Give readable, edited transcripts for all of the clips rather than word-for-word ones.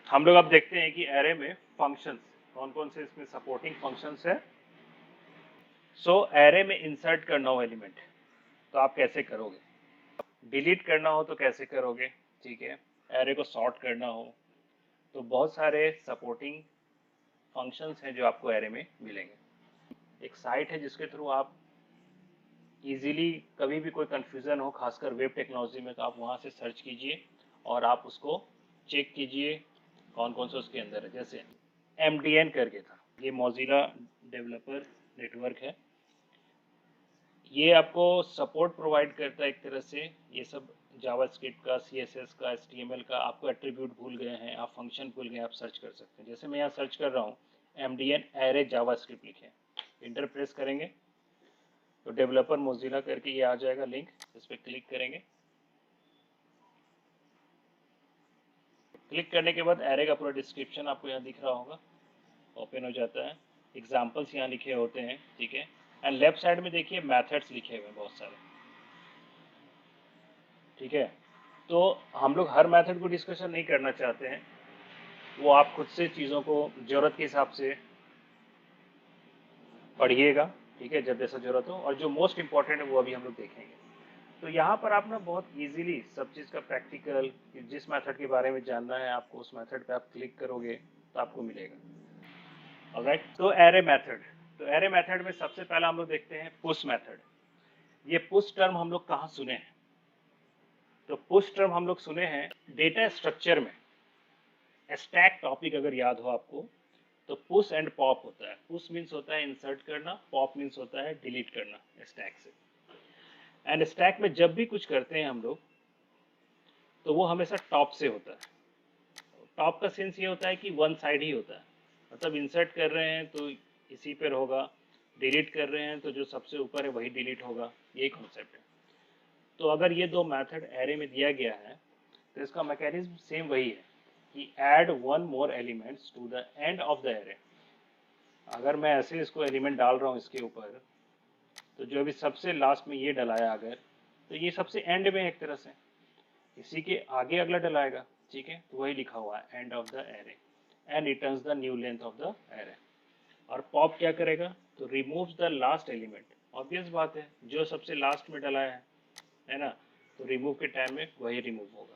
हम लोग अब देखते हैं कि एरे में फंक्शंस कौन कौन से इसमें सपोर्टिंग फंक्शंस है। सो एरे में इंसर्ट करना हो एलिमेंट तो आप कैसे करोगे, डिलीट करना हो तो कैसे करोगे, ठीक है, एरे को सॉर्ट करना हो तो बहुत सारे सपोर्टिंग फंक्शंस हैं जो आपको एरे में मिलेंगे। एक साइट है जिसके थ्रू आप इजीली कभी भी कोई कंफ्यूजन हो, खासकर वेब टेक्नोलॉजी में, तो आप वहां से सर्च कीजिए और आप उसको चेक कीजिए कौन कौन सा उसके अंदर है। जैसे MDN करके था, ये मोजिला डेवलपर नेटवर्क है, ये आपको सपोर्ट प्रोवाइड करता है एक तरह से। ये सब जावास्क्रिप्ट का, CSS का, HTML का, आपको एट्रीब्यूट भूल गए हैं, आप फंक्शन भूल गए, आप सर्च कर सकते हैं। जैसे मैं यहाँ सर्च कर रहा हूँ MDN एरे जावास्क्रिप्ट लिखे, इंटर प्रेस करेंगे तो डेवलपर मोजिला करके ये आ जाएगा लिंक, इस पर क्लिक करेंगे। क्लिक करने के बाद एरे का पूरा डिस्क्रिप्शन आपको यहाँ दिख रहा होगा, ओपन हो जाता है, एग्जाम्पल्स यहाँ लिखे होते हैं, ठीक है। एंड लेफ्ट साइड में देखिए मैथड्स लिखे हुए हैं बहुत सारे, ठीक है। तो हम लोग हर मेथड को डिस्कशन नहीं करना चाहते हैं, वो आप खुद से चीज़ों को ज़रूरत के हिसाब से पढ़िएगा, ठीक है, जब जैसा ज़रूरत हो। और जो मोस्ट इम्पॉर्टेंट है वो अभी हम लोग देखेंगे। तो यहाँ पर आप ना बहुत इजीली सब चीज़ का प्रैक्टिकल, जिस मेथड के बारे में जानना है आपको, उस मेथड पे आप क्लिक करोगे तो आपको मिलेगा। ऑलराइट, तो एरे मेथड, तो एरे मेथड में सबसे पहला हम लोग देखते हैं पुश मेथड। ये पुश टर्म हम लोग कहाँ सुने हैं? तो पुश टर्म हम लोग सुने हैं डेटा स्ट्रक्चर में। स्टैक टॉपिक अगर याद हो आपको तो पुश एंड पॉप होता है। पुश मीन्स होता है इंसर्ट करना, पॉप मीन्स होता है डिलीट करना स्टैक से। एंड स्टैक में जब भी कुछ करते हैं हम लोग तो वो हमेशा टॉप से होता है। टॉप का सेंस ये होता है कि वन साइड ही होता है, मतलब इंसर्ट कर रहे हैं तो इसी पर होगा, डिलीट कर रहे हैं तो जो सबसे ऊपर है वही डिलीट होगा, यही कॉन्सेप्ट है। तो अगर ये दो मेथड एरे में दिया गया है तो इसका मैकेनिज्म सेम वही है कि add one more elements to the end of the array. अगर मैं ऐसे इसको एलिमेंट डाल रहा हूँ इसके ऊपर, तो जो अभी सबसे लास्ट में ये डलाया अगर, तो ये सबसे एंड में एक तरह से इसी के आगे अगला डलाएगा, ठीक है। तो वही लिखा हुआ है and of the array and returns the new length of the array. और पॉप क्या करेगा? तो removes the last element. Obvious बात है, जो सबसे लास्ट में डलाया है ना, तो रिमूव के टाइम में वही रिमूव होगा।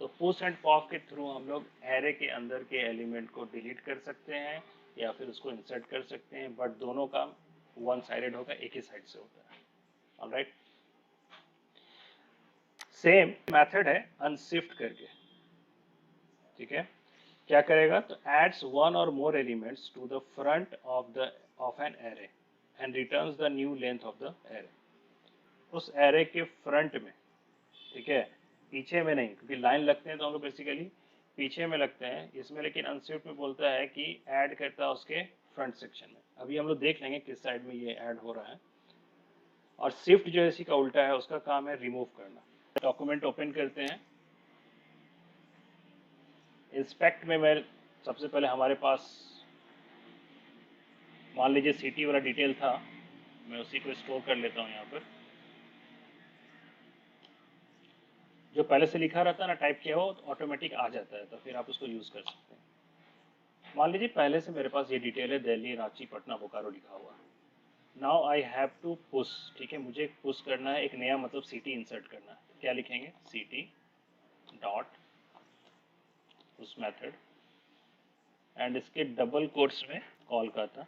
तो पुश एंड पॉप के थ्रू हम लोग एरे के अंदर के एलिमेंट को डिलीट कर सकते हैं या फिर उसको इंसर्ट कर सकते हैं, बट दोनों काम वन साइडेड होगा, एक ही साइड से होता है। ऑलराइट, सेम मेथड है अनशिफ्ट करके, ठीक है। क्या करेगा? तो एड्स वन और more elements to the front of an array and returns the new length of the array. उस एरे के फ्रंट में, ठीक है, पीछे में नहीं, क्योंकि लाइन लगते हैं तो हम लोग बेसिकली पीछे में लगते हैं इसमें, लेकिन अनशिफ्ट में बोलता है कि ऐड करता है उसके फ्रंट सेक्शन में। अभी हम लोग देख लेंगे किस साइड में ये ऐड हो रहा है। और शिफ्ट जो है इसी का उल्टा है, उसका काम है रिमूव करना। डॉक्यूमेंट ओपन करते हैं, इंस्पेक्ट में मैं सबसे पहले हमारे पास मान लीजिए सिटी वाला डिटेल था, मैं उसी को स्टोर कर लेता हूँ यहाँ पर। जो पहले से लिखा रहता है ना, टाइप किया हो तो ऑटोमेटिक आ जाता है, तो फिर आप उसको यूज़ कर सकते हैं। मान लीजिए पहले से मेरे पास ये डिटेल है, दिल्ली, रांची, पटना, बोकारो लिखा हुआ। Now I have to push, ठीक है, मुझे पुश करना है एक नया, मतलब सिटी इंसर्ट करना है। क्या लिखेंगे? City dot push method and इसके डबल कोट्स में कोलकाता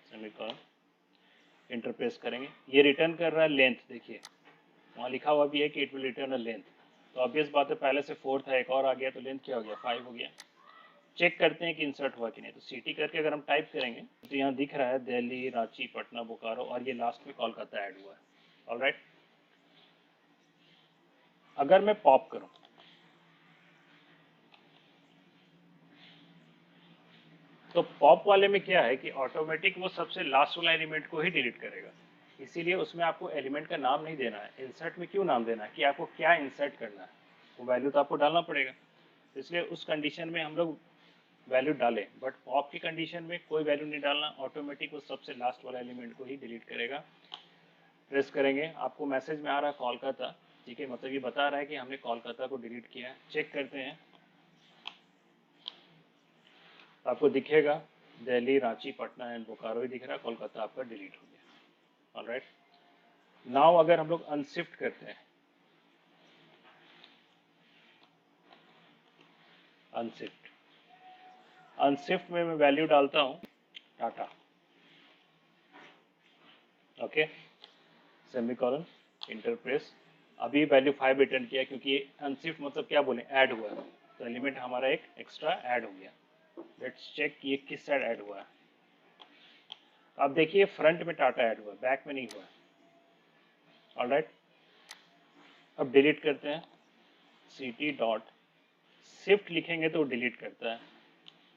सेमीकोलन, इंटर प्रेस करेंगे। ये रिटर्न कर रहा है लेंथ, देखिए वहाँ लिखा हुआ भी है कि it will return a length. तो ऑब्वियस बात है, पहले से 4 था, एक और आ गया तो लेंथ क्या हो गया? 5 हो गया। चेक करते हैं कि इंसर्ट हुआ कि नहीं। तो सिटी करके अगर हम टाइप करेंगे तो यहाँ दिख रहा है दिल्ली, रांची, पटना, बोकारो, और ये लास्ट में कोलकाता ऐड हुआ है। ऑलराइट, अगर मैं पॉप करूँ तो पॉप वाले में क्या है कि ऑटोमेटिक वो सबसे लास्ट वाला एलिमेंट को ही डिलीट करेगा, इसीलिए उसमें आपको एलिमेंट का नाम नहीं देना है। इंसर्ट में क्यों नाम देना है कि आपको क्या इंसर्ट करना है, वो वैल्यू तो आपको डालना पड़ेगा। इसलिए उस कंडीशन में हम लोग वैल्यू डालें, बट पॉप की कंडीशन में कोई वैल्यू नहीं डालना, ऑटोमेटिक वो सबसे लास्ट वाला एलिमेंट को ही डिलीट करेगा। प्रेस करेंगे, आपको मैसेज में आ रहा है कोलकाता, ठीक है, मतलब ये बता रहा है कि हमने कोलकाता को डिलीट किया है। चेक करते हैं, आपको दिखेगा दिल्ली, रांची, पटना एंड बोकारो ही दिख रहा है, कोलकाता आपका डिलीट हो गया। ऑलराइट, नाउ अगर हम लोग अनशिफ्ट करते हैं, अनशिफ्ट अनशिफ्ट में मैं वैल्यू डालता हूं टाटा, ओके, सेमीकोलन, इंटरप्रेस। अभी वैल्यू 5 रिटर्न किया क्योंकि अनशिफ्ट मतलब क्या बोले, ऐड हुआ है, तो एलिमेंट हमारा एक एक्स्ट्रा ऐड हो गया। लेट्स चेक ये किस साइड ऐड हुआ है। आप देखिए फ्रंट में टाटा ऐड हुआ है, बैक में नहीं हुआ है। ऑलराइट, अब डिलीट करते हैं, ct डॉट शिफ्ट लिखेंगे तो डिलीट करता है,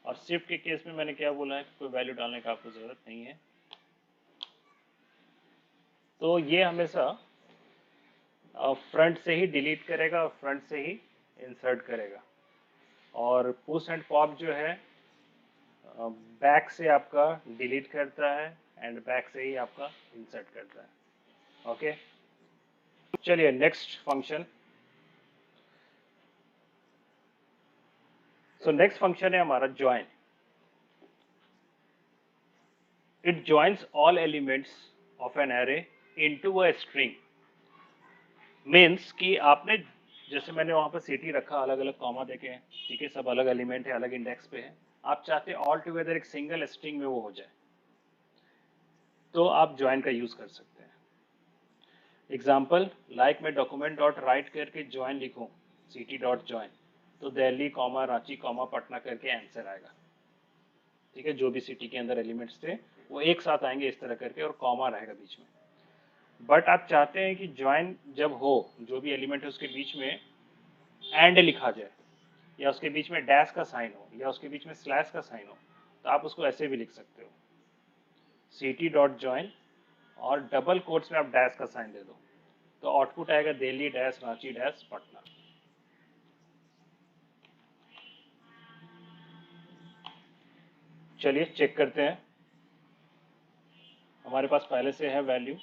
और शिफ्ट के केस में मैंने क्या बोला है, कोई वैल्यू डालने का आपको जरूरत नहीं है। तो ये हमेशा फ्रंट से ही डिलीट करेगा और फ्रंट से ही इंसर्ट करेगा, और पुश एंड पॉप जो है बैक से आपका डिलीट करता है एंड बैक से ही आपका इंसर्ट करता है। ओके, चलिए next function. So next function है हमारा join. It joins all elements of an array into a string. Means कि आपने, जैसे मैंने वहां पर सिटी रखा, अलग अलग कॉमा देके, ठीक है, सब अलग एलिमेंट है, अलग इंडेक्स पे है, आप चाहते हैं ऑल टुगेदर एक सिंगल स्ट्रिंग में वो हो जाए, तो आप ज्वाइन का यूज कर सकते हैं। एग्जाम्पल लाइक मैं डॉक्यूमेंट डॉट राइट करके ज्वाइन लिखूं, सिटी डॉट ज्वाइन, तो दिल्ली कॉमा रांची कॉमा पटना करके आंसर आएगा। ठीक है, जो भी सिटी के अंदर एलिमेंट्स थे वो एक साथ आएंगे इस तरह करके, और कॉमा रहेगा बीच में। बट आप चाहते हैं कि ज्वाइन जब हो, जो भी एलिमेंट है उसके बीच में एंड लिखा जाए, या उसके बीच में डैश का साइन हो, या उसके बीच में स्लैश का साइन हो, तो आप उसको ऐसे भी लिख सकते हो, ct डॉट ज्वाइन, और डबल कोट्स में आप डैश का साइन दे दो, तो आउटपुट आएगा दिल्ली डैश रांची डैश पटना। चलिए चेक करते हैं, हमारे पास पहले से है वैल्यू,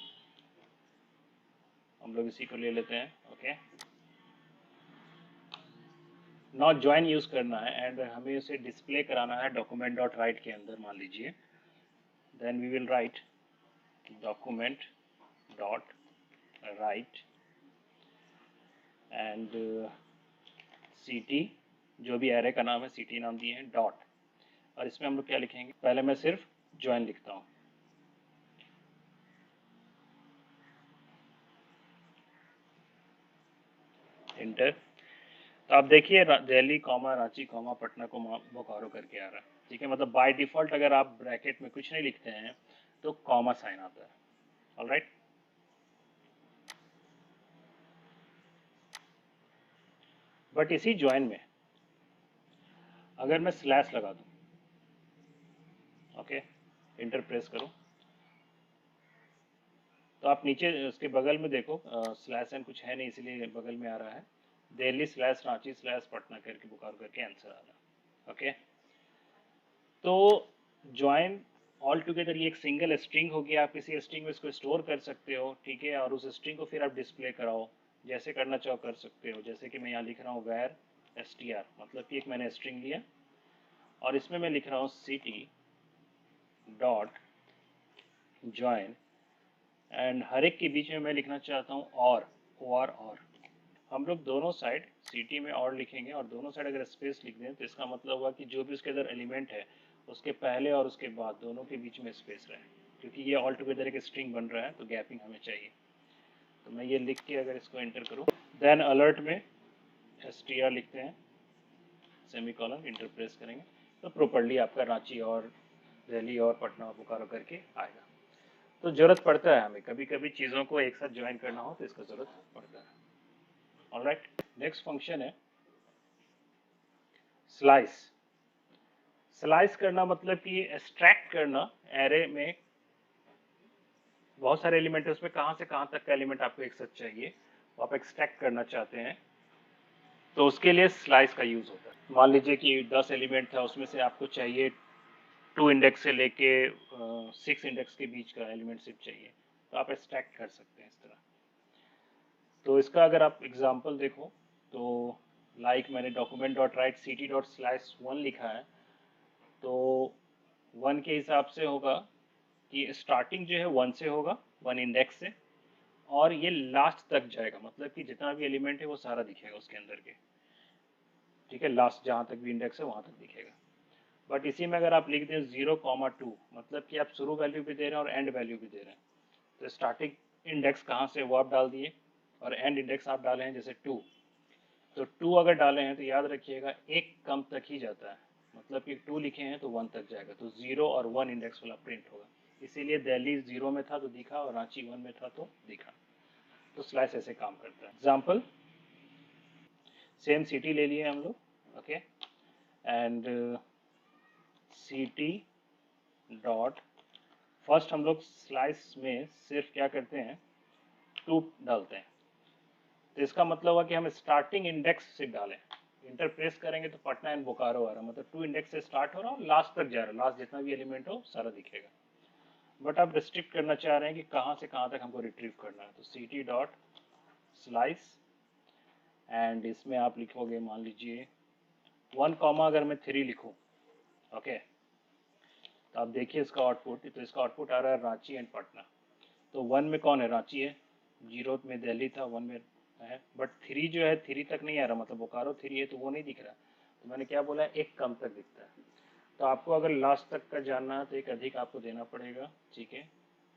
हम लोग इसी को ले लेते हैं। ओके, नॉट ज्वाइन यूज करना है एंड हमें उसे डिस्प्ले कराना है डॉक्यूमेंट डॉट राइट के अंदर, मान लीजिए। Then we will write document dot write and ct, जो भी एरे का नाम है ct नाम दिए हैं, डॉट, और इसमें हम लोग क्या लिखेंगे, पहले मैं सिर्फ ज्वाइन लिखता हूँ, इंटर। तो आप देखिए Delhi comma Ranchi comma Patna comma Bokaro करके आ रहा है। ठीक है, मतलब बाय डिफॉल्ट अगर आप ब्रैकेट में कुछ नहीं लिखते हैं तो कॉमा साइन आता है। ऑलराइट, बट इसी ज्वाइन में अगर मैं स्लैश लगा दूं, ओके, इंटर प्रेस करूं, तो आप नीचे उसके बगल में देखो स्लैश एन कुछ है नहीं, इसलिए बगल में आ रहा है दिल्ली स्लैश रांची स्लैश पटना करके बोकारो करके आंसर आ रहा है। ओके, तो ज्वाइन ऑल टुगेदर ये एक सिंगल स्ट्रिंग होगी, आप किसी स्ट्रिंग में इसको स्टोर कर सकते हो, ठीक है, और उस स्ट्रिंग को फिर आप डिस्प्ले कराओ, जैसे करना चाहो कर सकते हो। जैसे कि मैं यहाँ लिख रहा हूँ where str, मतलब कि एक मैंने स्ट्रिंग लिया और इसमें मैं लिख रहा हूँ ct डॉट ज्वाइन, एंड हर एक के बीच में मैं लिखना चाहता हूँ और हम लोग दोनों साइड ct में और लिखेंगे, और दोनों साइड अगर स्पेस लिख दें तो इसका मतलब हुआ कि जो भी उसके अंदर एलिमेंट है उसके पहले और उसके बाद दोनों के बीच में स्पेस रहे, क्योंकि ये ऑल टुगेदर एक स्ट्रिंग बन रहा है तो गैपिंग हमें चाहिए। तो मैं ये लिख के अगर इसको एंटर करूँ, देन अलर्ट में str लिखते हैं, सेमीकोलन, इंटर प्रेस करेंगे, तो प्रॉपर्ली आपका रांची और दिल्ली और पटना और बोकारो करके आएगा। तो जरूरत पड़ता है हमें कभी कभी चीज़ों को एक साथ ज्वाइन करना हो तो इसका जरूरत पड़ता है। ऑलराइट, नेक्स्ट फंक्शन है स्लाइस। स्लाइस करना मतलब कि एक्सट्रैक्ट करना, एरे में बहुत सारे एलिमेंट है, उसमें कहाँ से कहाँ तक का एलिमेंट आपको एक साथ चाहिए, वो आप एक्सट्रैक्ट करना चाहते हैं, तो उसके लिए स्लाइस का यूज होता है। मान लीजिए कि 10 एलिमेंट था, उसमें से आपको चाहिए 2 इंडेक्स से लेके 6 इंडेक्स के बीच का एलिमेंट सिर्फ चाहिए, तो आप एक्सट्रैक्ट कर सकते हैं इस तरह। तो इसका अगर आप एग्जांपल देखो तो लाइक मैंने document dot right ct dot slash 1 लिखा है, तो 1 के हिसाब से होगा कि स्टार्टिंग जो है 1 से होगा, 1 इंडेक्स से, और ये लास्ट तक जाएगा, मतलब कि जितना भी एलिमेंट है वो सारा दिखेगा उसके अंदर के, ठीक है, लास्ट जहाँ तक भी इंडेक्स है वहाँ तक दिखेगा। बट इसी में अगर आप लिख दें 0,2, मतलब कि आप शुरू वैल्यू भी दे रहे हैं और एंड वैल्यू भी दे रहे हैं, तो स्टार्टिंग इंडेक्स कहाँ से वो आप डाल दिए और एंड इंडेक्स आप डाले हैं जैसे 2, तो 2 अगर डाले हैं तो याद रखिएगा एक कम तक ही जाता है, मतलब कि 2 लिखे हैं तो 1 तक जाएगा, तो 0 और 1 इंडेक्स वाला प्रिंट होगा। इसीलिए दिल्ली 0 में था तो दिखा और रांची 1 में था तो दिखा। तो स्लैश ऐसे काम करता है। एग्जाम्पल, सेम सिटी ले लिए हम लोग, okay, and city dot, first हम लोग स्लाइस में सिर्फ क्या करते हैं 2 डालते हैं, तो इसका मतलब हुआ कि हम स्टार्टिंग इंडेक्स से डालें, इंटर प्रेस करेंगे तो पटना एंड बोकारो आ रहा, मतलब 2 इंडेक्स से स्टार्ट हो रहा और लास्ट तक जा रहा, लास्ट जितना भी एलिमेंट हो सारा दिखेगा। बट आप रिस्ट्रिक्ट करना चाह रहे हैं कि कहाँ से कहाँ तक हमको रिट्रीव करना है, तो ct डॉट स्लाइस, एंड इसमें आप लिखोगे मान लीजिए 1 कॉमा अगर मैं 3 लिखूं, ओके, तो आप देखिए इसका आउटपुट, तो इसका आउटपुट आ रहा है रांची एंड पटना। तो 1 में कौन है, रांची है, 0 में दिल्ली था, 1 में है, बट 3 जो है 3 तक नहीं आ रहा, मतलब बोकारो 3 है तो वो नहीं दिख रहा, तो मैंने क्या बोला एक कम तक दिखता है। तो आपको अगर लास्ट तक का जानना है तो एक अधिक आपको देना पड़ेगा, ठीक है,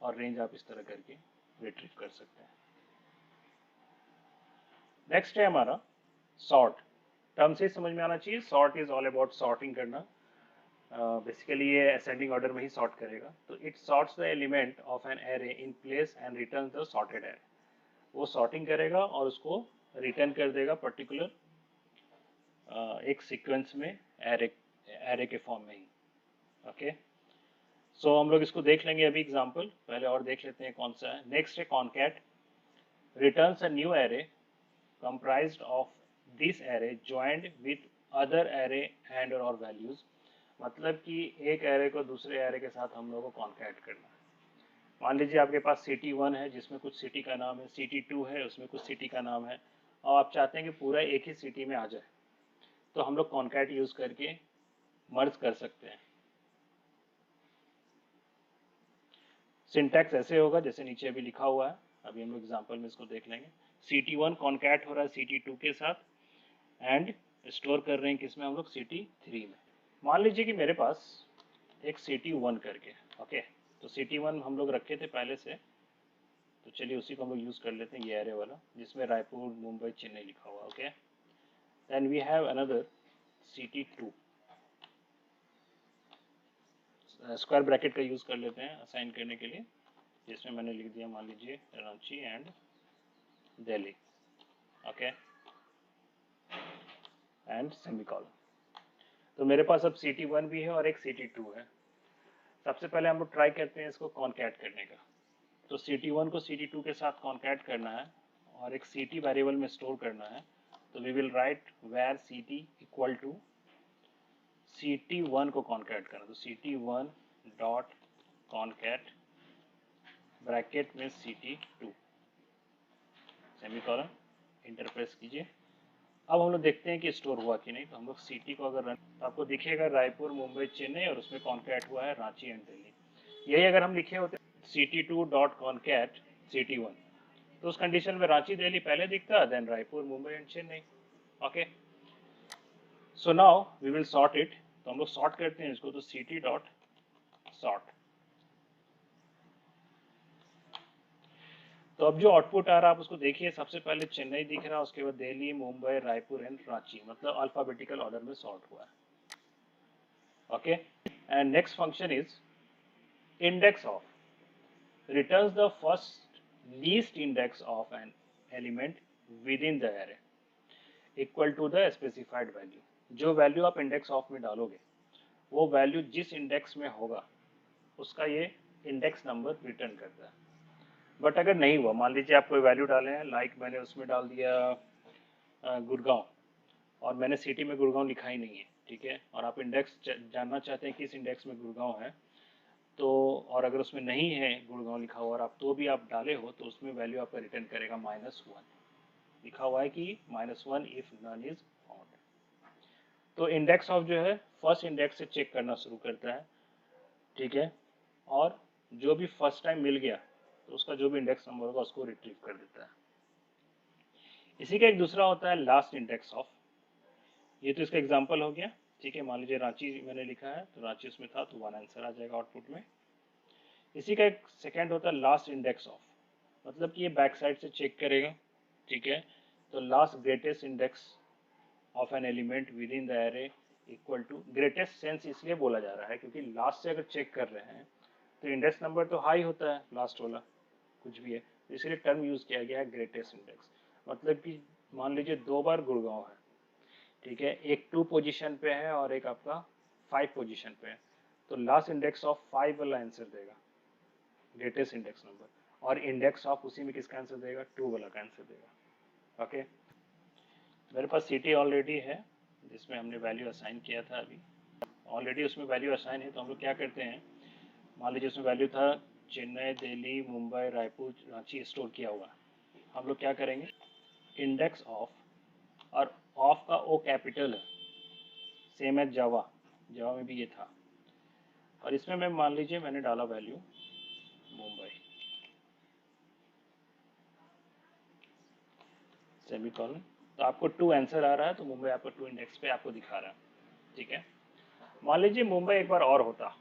और रेंज आप इस तरह करके रिट्रीव कर सकते हैं। नेक्स्ट है हमारा सॉर्ट। टर्म से समझ में आना चाहिए, sort is all about sorting करना। बेसिकली ये असेंडिंग ऑर्डर में ही सॉर्ट करेगा, तो it sorts the element of an array in place and return the sorted array. वो सॉर्टिंग करेगा और उसको रिटर्न कर देगा पर्टिकुलर एक सीक्वेंस में, एरे के फॉर्म में ही, ओके। सो हम लोग इसको देख लेंगे अभी एग्जांपल, पहले और देख लेते हैं कौन सा है। नेक्स्ट है concat, returns a new array comprised of this array joined with other array and or values, मतलब कि एक एरे को दूसरे एरे के साथ हम लोग को कॉन्कैट करना है। मान लीजिए आपके पास city1 है जिसमें कुछ सिटी का नाम है, city2 है उसमें कुछ सिटी का नाम है, और आप चाहते हैं कि पूरा एक ही सिटी में आ जाए, तो हम लोग कॉन्कैट यूज करके मर्ज कर सकते हैं। सिंटैक्स ऐसे होगा जैसे नीचे अभी लिखा हुआ है, अभी हम लोग एग्जांपल में इसको देख लेंगे। city1 कॉन्कैट हो रहा है city2 के साथ एंड स्टोर कर रहे हैं किसमें हम लोग, city3 में। मान लीजिए कि मेरे पास एक city1 करके, ओके, तो city1 हम लोग रखे थे पहले से, तो चलिए उसी को हम लोग यूज कर लेते हैं, ये एरे वाला जिसमें रायपुर मुंबई चेन्नई लिखा हुआ, okay. Then we have another city2, square bracket का यूज कर लेते हैं असाइन करने के लिए, जिसमें मैंने लिख दिया मान लीजिए Ranchi and Delhi, okay, and semicolon. तो मेरे पास अब city1 भी है और एक city2 है। सबसे पहले हम लोग ट्राई करते हैं इसको कॉन्कैट करने का, तो city1 को city2 के साथ कॉन्कैट करना है और एक ct वेरिएबल में स्टोर करना है, तो we will write where ct equal to city1 को कॉन्कैट करना, तो city1 डॉट कॉन्कैट ब्रैकेट में city2 सेमीकोलन, इंटर प्रेस कीजिए। अब हम लोग देखते हैं कि स्टोर हुआ कि नहीं, तो हम लोग सिटी को अगर रन, तो आपको दिखेगा रायपुर मुंबई चेन्नई और उसमें कॉन्कैट हुआ है रांची एंड दिल्ली। यही अगर हम लिखे होते city2 डॉट कॉन्कैट city1, तो उस कंडीशन में रांची दिल्ली पहले दिखता, then Raipur Mumbai and Chennai, okay. So now we will sort it, तो हम लोग सॉर्ट करते हैं इसको, तो ct डॉट सॉर्ट। तो अब जो आउटपुट आ रहा है आप उसको देखिए, सबसे पहले चेन्नई दिख रहा है, उसके बाद दिल्ली मुंबई रायपुर एंड रांची, मतलब अल्फाबेटिकल ऑर्डर में सॉर्ट हुआ है, okay. And next function is index of, returns the first least index of an element within the array equal to the specified value। जो वैल्यू आप इंडेक्स ऑफ में डालोगे वो वैल्यू जिस इंडेक्स में होगा उसका ये इंडेक्स नंबर रिटर्न करता है। बट अगर नहीं हुआ, मान लीजिए आप कोई वैल्यू डाले हैं, लाइक मैंने उसमें डाल दिया गुड़गांव, और मैंने सिटी में गुड़गांव लिखा ही नहीं है, ठीक है, और आप इंडेक्स जानना चाहते हैं किस इंडेक्स में गुड़गांव है, तो और अगर उसमें नहीं है गुड़गांव लिखा हुआ और आप तो भी आप डाले हो, तो उसमें वैल्यू आपका रिटर्न करेगा -1। लिखा हुआ है कि -1 इफ नन इज फाउंड। तो इंडेक्स ऑफ जो है फर्स्ट इंडेक्स से चेक करना शुरू करता है, ठीक है, और जो भी फर्स्ट टाइम मिल गया तो उसका जो भी इंडेक्स नंबर होगा उसको रिट्रीव कर देता है। इसी का एक दूसरा होता है लास्ट इंडेक्स ऑफ। ये तो इसका एग्जांपल हो गया, ठीक है। मान लीजिए रांची मैंने लिखा है तो रांची उसमें था तो 1 आंसर आ जाएगा आउटपुट में। इसी का एक सेकेंड होता है लास्ट इंडेक्स ऑफ, मतलब कि ये बैक साइड से चेक करेगा, ठीक है। तो last greatest index of an element within the array equal to, greatest sense इसलिए बोला जा रहा है क्योंकि लास्ट से अगर चेक कर रहे हैं तो इंडेक्स नंबर तो हाई होता है लास्ट वाला, कुछ भी है, तो इसलिए टर्म यूज किया गया है ग्रेटेस्ट इंडेक्स। मतलब कि मान लीजिए 2 बार गुड़गांव है, ठीक है, एक 2 पोजीशन पे है और एक आपका 5 पोजीशन पे है, तो लास्ट इंडेक्स ऑफ 5 वाला आंसर देगा ग्रेटेस्ट इंडेक्स नंबर, और इंडेक्स ऑफ उसी में किसका आंसर देगा, 2 वाला का आंसर देगा। ओके, मेरे पास सिटी ऑलरेडी है जिसमें हमने वैल्यू असाइन किया था, अभी ऑलरेडी उसमें वैल्यू असाइन है। तो हम लोग क्या करते हैं, मान लीजिए उसमें वैल्यू था चेन्नई, दिल्ली, मुंबई, रायपुर, रांची स्टोर किया हुआ। हम लोग क्या करेंगे, इंडेक्स ऑफ, और ऑफ का ओ कैपिटल है, सेम एज जावा, जावा में भी ये था, और इसमें मैं मान लीजिए मैंने डाला वैल्यू मुंबई, सेमीकोलन। तो आपको 2 आंसर आ रहा है, तो मुंबई आपको 2 इंडेक्स पे आपको दिखा रहा है, ठीक है। मान लीजिए मुंबई एक बार और होता,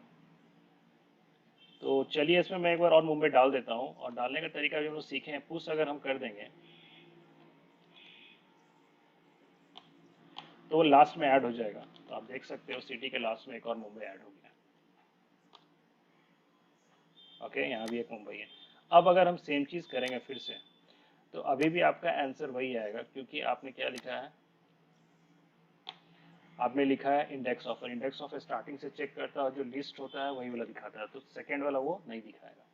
तो चलिए इसमें मैं एक बार और मुंबई डाल देता हूँ, और डालने का तरीका भी हम लोग सीखे हैं, पुश अगर हम कर देंगे तो वो लास्ट में ऐड हो जाएगा। तो आप देख सकते हो सिटी के लास्ट में एक और मुंबई ऐड हो गया। ओके, यहाँ भी एक मुंबई है। अब अगर हम सेम चीज करेंगे फिर से, तो अभी भी आपका आंसर वही आएगा, क्योंकि आपने क्या लिखा है, आपने लिखा है इंडेक्स ऑफ, और इंडेक्स ऑफ स्टार्टिंग से चेक करता है और जो लिस्ट होता है वही वाला दिखाता है, तो सेकेंड वाला वो नहीं दिखाएगा।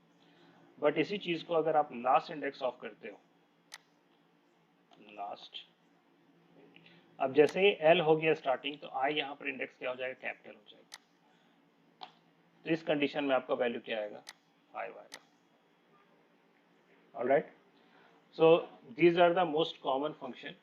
बट इसी चीज को अगर आप लास्ट इंडेक्स ऑफ करते हो, लास्ट, अब जैसे ही एल हो गया स्टार्टिंग, तो आई यहाँ पर इंडेक्स क्या हो जाएगा, कैपिटल हो जाएगा। तो इस कंडीशन में आपका वैल्यू क्या आएगा, 5 आएगा। Alright, so these are the most common function